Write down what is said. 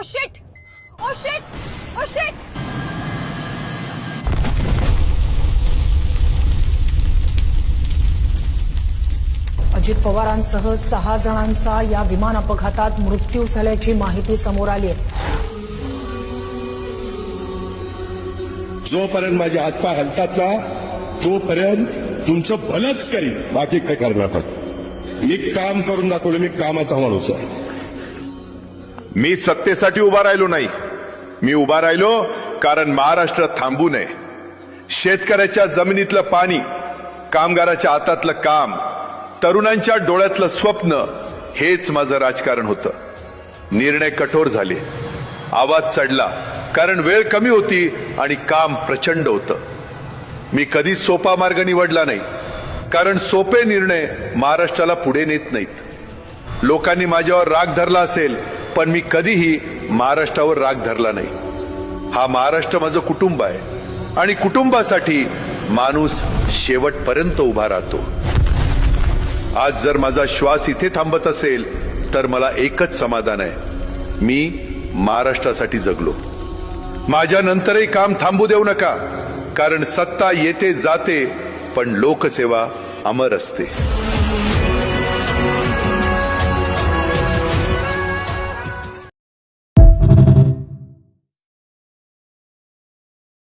ओ shit oh shit oh shit. Ajit पवारांसह 6 जणांचा या विमान अपघातात मृत्यू झाल्याची माहिती समोर आली आहे. जोपर्यंत माझे हातपाय हलतात ना तोपर्यंत तुमचं भलंच करीन, बाकी काय करणार नाही. मी काम करून दाखवलं, मी कामाचा माणूस आहे. मी सत्तेसाठी उभा राहिलो नाही, मी उभा राहिलो कारण महाराष्ट्र थांबू नये. शेतकऱ्याच्या जमिनीतलं पाणी, कामगाराच्या हातातलं काम, तरुणांच्या डोळ्यातलं स्वप्न, हेच माझं राजकारण होतं. निर्णय कठोर झाले, आवाज चढला, कारण वेळ कमी होती आणि काम प्रचंड होतं. मी कधी सोपा मार्ग निवडला नाही, कारण सोपे निर्णय महाराष्ट्राला पुढे नेत नाहीत. लोकांनी माझ्यावर राग धरला असेल, पण मी कधीही महाराष्ट्रावर राग धरला नाही. हा महाराष्ट्र माझं कुटुंब आहे आणि कुटुंबासाठी माणूस शेवटपर्यंत उभा राहतो. आज जर माझा श्वास इथे थांबत असेल तर मला एकच समाधान आहे, मी महाराष्ट्रासाठी जगलो. माझ्या नंतरही काम थांबू देऊ नका, कारण सत्ता येते जाते पण लोकसेवा अमर असते.